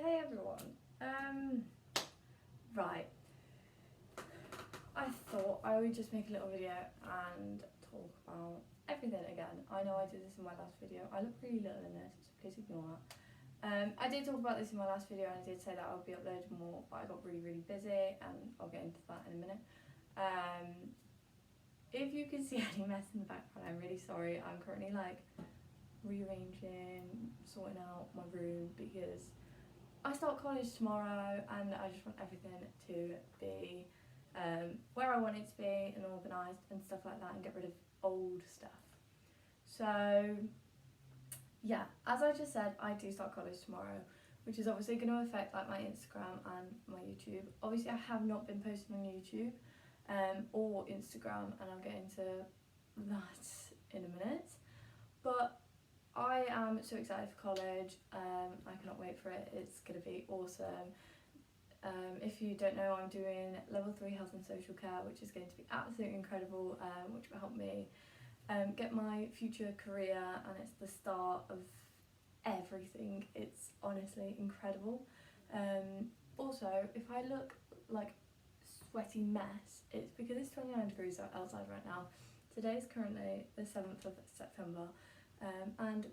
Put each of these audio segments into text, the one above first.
Hey everyone. Right. I thought I would just make a little video and talk about everything again. I know I did this in my last video. I look really little in this, so please ignore that. I did talk about this in my last video and I did say that I would be uploading more, but I got really busy and I'll get into that in a minute. If you can see any mess in the background, I'm really sorry. I'm currently like rearranging, sorting out my room because I start college tomorrow and I just want everything to be where I want it to be and organised and stuff like that, and get rid of old stuff. So yeah, as I just said, I do start college tomorrow, which is obviously going to affect like my Instagram and my YouTube. Obviously I have not been posting on YouTube or Instagram, and I'll get into that in a minute, but I am so excited for college. I cannot wait for it. It's going to be awesome. If you don't know, I'm doing level 3 health and social care, which is going to be absolutely incredible, which will help me get my future career, and it's the start of everything. It's honestly incredible. Also, if I look like sweaty mess, it's because it's 29 degrees outside right now. Today's currently the 7th of September. And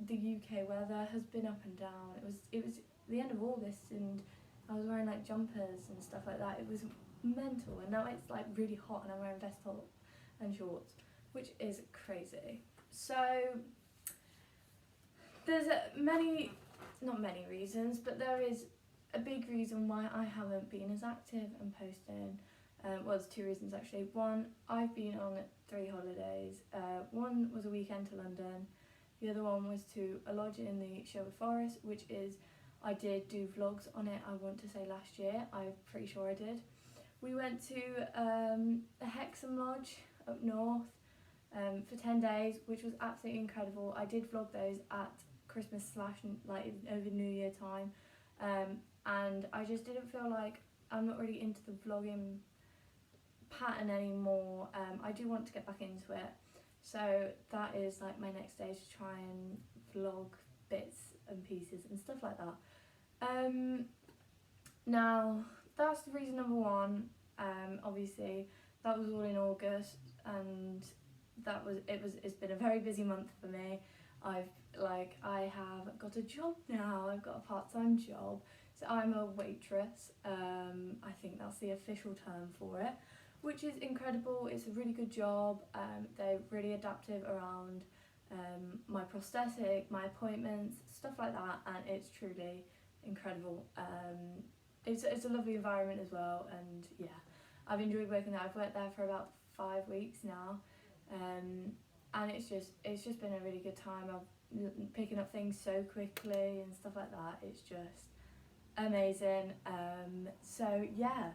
the UK weather has been up and down. It was the end of August and I was wearing like jumpers and stuff like that. It was mental, and now it's like really hot and I'm wearing vest top and shorts, which is crazy. So there's not many reasons, but there is a big reason why I haven't been as active and posting. Well, there's 2 reasons actually. One, I've been on 3 holidays. One was a weekend to London. The other one was to a lodge in the Sherwood Forest, which is, I did do vlogs on it, I want to say last year. I'm pretty sure I did. We went to the Hexham Lodge up north for 10 days, which was absolutely incredible. I did vlog those at Christmas / like over New Year time. And I just didn't feel like, I'm not really into the vlogging pattern anymore. I do want to get back into it, so that is like my next stage, to try and vlog bits and pieces and stuff like that. Now that's the reason number 1. Obviously that was all in August, and it's been a very busy month for me. I have got a job now. I've got a part-time job, so I'm a waitress. I think that's the official term for it, which is incredible. It's a really good job. They're really adaptive around my prosthetic, my appointments, stuff like that, and it's truly incredible. It's a lovely environment as well, and yeah, I've enjoyed working there. I've worked there for about 5 weeks now, and it's just been a really good time. I'm picking up things so quickly and stuff like that. It's just amazing. So yeah,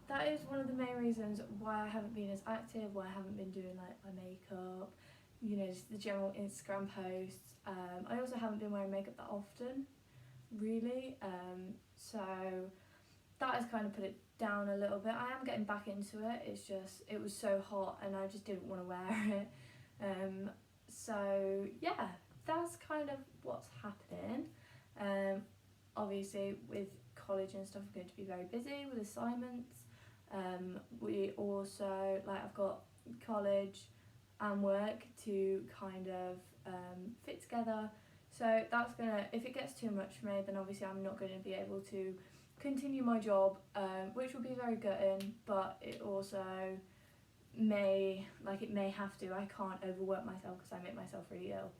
that is one of the main reasons why I haven't been as active, why I haven't been doing like my makeup, you know, just the general Instagram posts. I also haven't been wearing makeup that often, really. So that has kind of put it down a little bit. I am getting back into it. It's just, it was so hot and I just didn't want to wear it. So yeah, that's kind of what's happening. Obviously with college and stuff, we're going to be very busy with assignments. We also, like, I've got college and work to kind of fit together. So that's gonna, if it gets too much for me, then obviously I'm not going to be able to continue my job, which will be very gutting, but it also may have to. I can't overwork myself because I make myself really ill.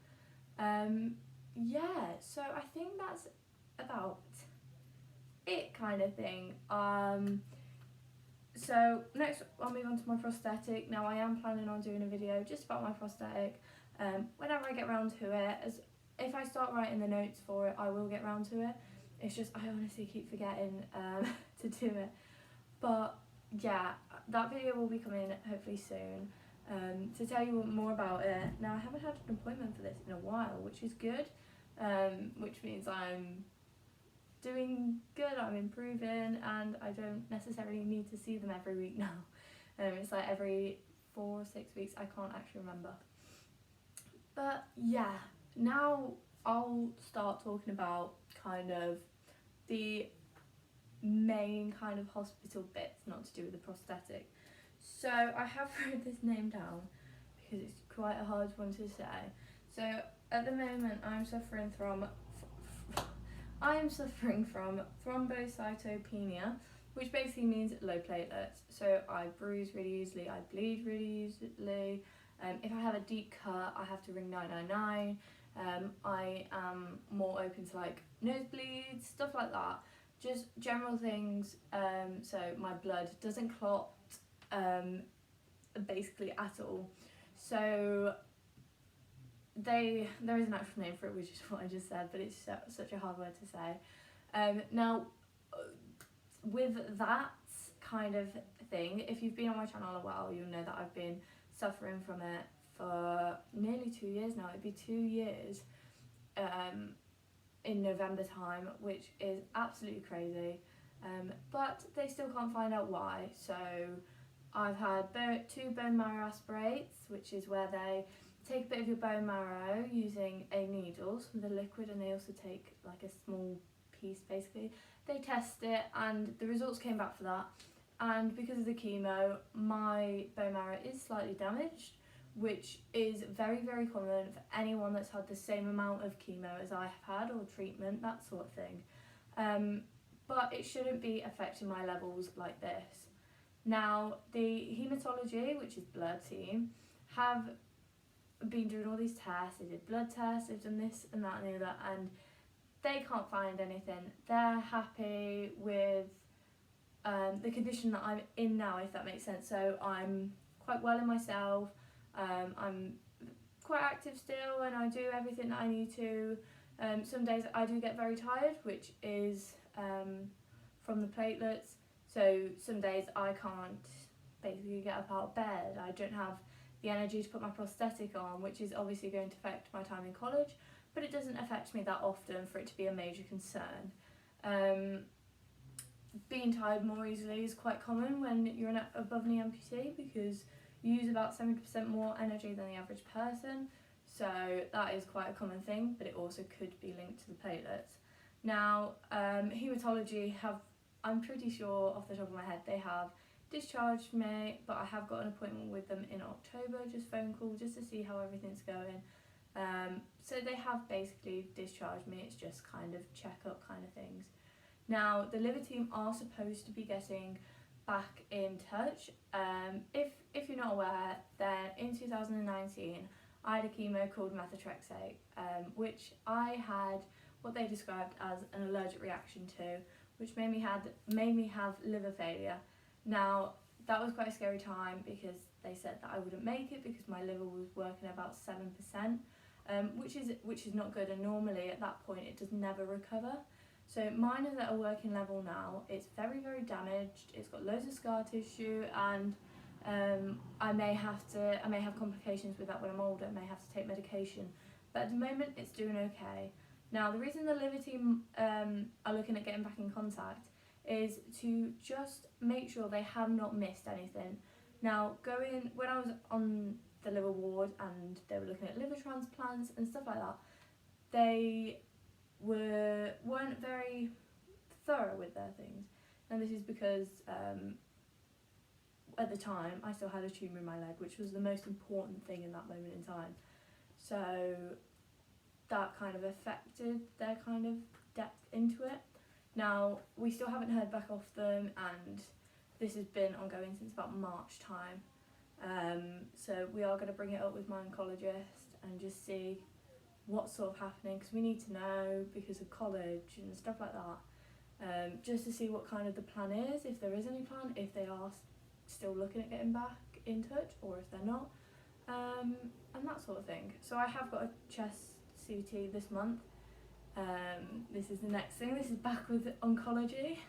Yeah, so I think that's about it, kind of thing. So next I'll move on to my prosthetic. Now I am planning on doing a video just about my prosthetic whenever I get round to it. As if I start writing the notes for it, I will get round to it. It's just I honestly keep forgetting to do it. But yeah, that video will be coming hopefully soon to tell you more about it. Now I haven't had an appointment for this in a while, which is good, which means I'm doing good, I'm improving, and I don't necessarily need to see them every week now. It's like every 4 or 6 weeks, I can't actually remember. But yeah, now I'll start talking about kind of the main kind of hospital bits, not to do with the prosthetic. So I have wrote this name down because it's quite a hard one to say. So at the moment I'm suffering from thrombocytopenia, which basically means low platelets. So I bruise really easily, I bleed really easily. If I have a deep cut, I have to ring 999. I am more open to like nosebleeds, stuff like that. Just general things. So my blood doesn't clot basically at all. So there is an actual name for it, which is what I just said, but it's such a hard word to say. Now, with that kind of thing, if you've been on my channel a while, you'll know that I've been suffering from it for nearly 2 years now. It'd be 2 years in November time, which is absolutely crazy. But they still can't find out why. So I've had 2 bone marrow aspirates, which is where they take a bit of your bone marrow using a needle, so the liquid, and they also take like a small piece basically. They test it and the results came back for that, and because of the chemo my bone marrow is slightly damaged, which is very, very common for anyone that's had the same amount of chemo as I have had, or treatment, that sort of thing. But it shouldn't be affecting my levels like this. Now the haematology, which is blood team, have been doing all these tests. They did blood tests, they've done this and that and the other, and they can't find anything. They're happy with the condition that I'm in now, if that makes sense. So I'm quite well in myself, I'm quite active still, and I do everything that I need to. Some days I do get very tired, which is from the platelets. So some days I can't basically get up out of bed. I don't have the energy to put my prosthetic on, which is obviously going to affect my time in college, but it doesn't affect me that often for it to be a major concern. Being tired more easily is quite common when you're an above knee amputee, because you use about 70% more energy than the average person. So that is quite a common thing, but it also could be linked to the platelets. Now, haematology I'm pretty sure off the top of my head, they have discharged me, but I have got an appointment with them in October, just phone call, just to see how everything's going. So they have basically discharged me, it's just kind of check-up kind of things. Now, the liver team are supposed to be getting back in touch. If you're not aware, then in 2019, I had a chemo called methotrexate, which I had what they described as an allergic reaction to, which made me have liver failure. Now, that was quite a scary time because they said that I wouldn't make it because my liver was working about 7%, which is not good, and normally at that point it does never recover. So mine is at a working level now. It's very, very damaged. It's got loads of scar tissue, and I may have complications with that when I'm older. I may have to take medication, but at the moment it's doing okay. Now, the reason the liver team are looking at getting back in contact is to just make sure they have not missed anything. Now, when I was on the liver ward and they were looking at liver transplants and stuff like that, they weren't very thorough with their things. And this is because at the time I still had a tumour in my leg, which was the most important thing in that moment in time. So that kind of affected their kind of depth into it. Now, we still haven't heard back off them, and this has been ongoing since about March time. So we are going to bring it up with my oncologist and just see what's sort of happening, because we need to know because of college and stuff like that, just to see what kind of the plan is, if there is any plan, if they are still looking at getting back in touch or if they're not, and that sort of thing. So I have got a chest CT this month. This is the next thing. This is back with oncology,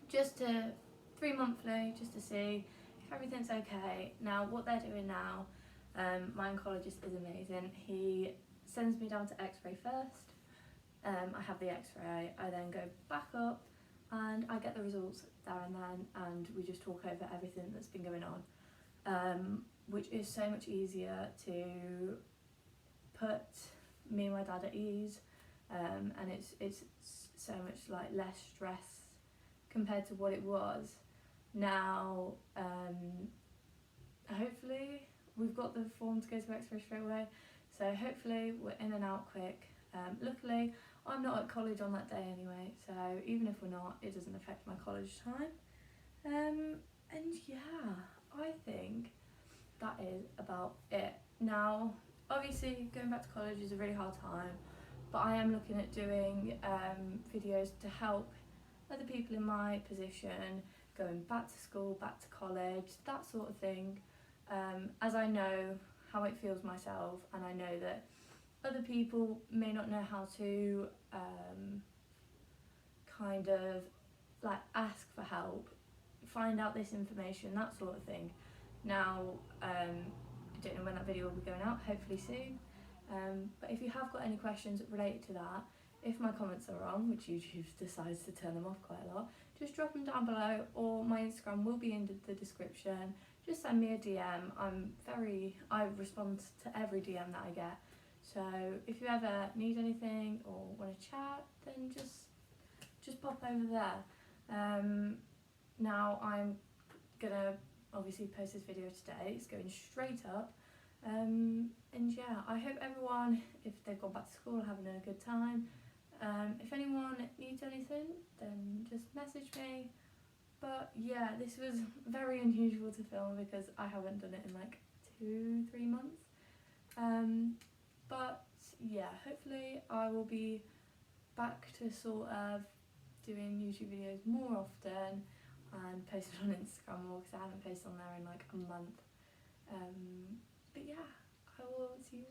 just to 3 monthly, just to see if everything's okay. Now, what they're doing now, my oncologist is amazing. He sends me down to x-ray first. I have the x-ray, I then go back up and I get the results there and then, and we just talk over everything that's been going on, which is so much easier to put me and my dad at ease. and it's so much like less stress compared to what it was. Now, hopefully we've got the form to go to Expo straight away, so hopefully we're in and out quick. Luckily I'm not at college on that day anyway, so even if we're not, it doesn't affect my college time. And yeah, I think that is about it. Now, obviously going back to college is a really hard time, but I am looking at doing videos to help other people in my position, going back to school, back to college, that sort of thing, as I know how it feels myself, and I know that other people may not know how to kind of like ask for help, find out this information, that sort of thing. Now, I don't know when that video will be going out, hopefully soon. But if you have got any questions related to that, if my comments are wrong, which YouTube decides to turn them off quite a lot, just drop them down below, or my Instagram will be in the description. Just send me a DM. I respond to every DM that I get. So if you ever need anything or want to chat, then just pop over there. Now I'm gonna obviously post this video today. It's going straight up. And yeah, I hope everyone, if they've gone back to school, are having a good time. If anyone needs anything, then just message me. But yeah, this was very unusual to film because I haven't done it in like 2-3 months. But yeah, hopefully I will be back to sort of doing YouTube videos more often and posted on Instagram more, because I haven't posted on there in like a month. But yeah, I will see you all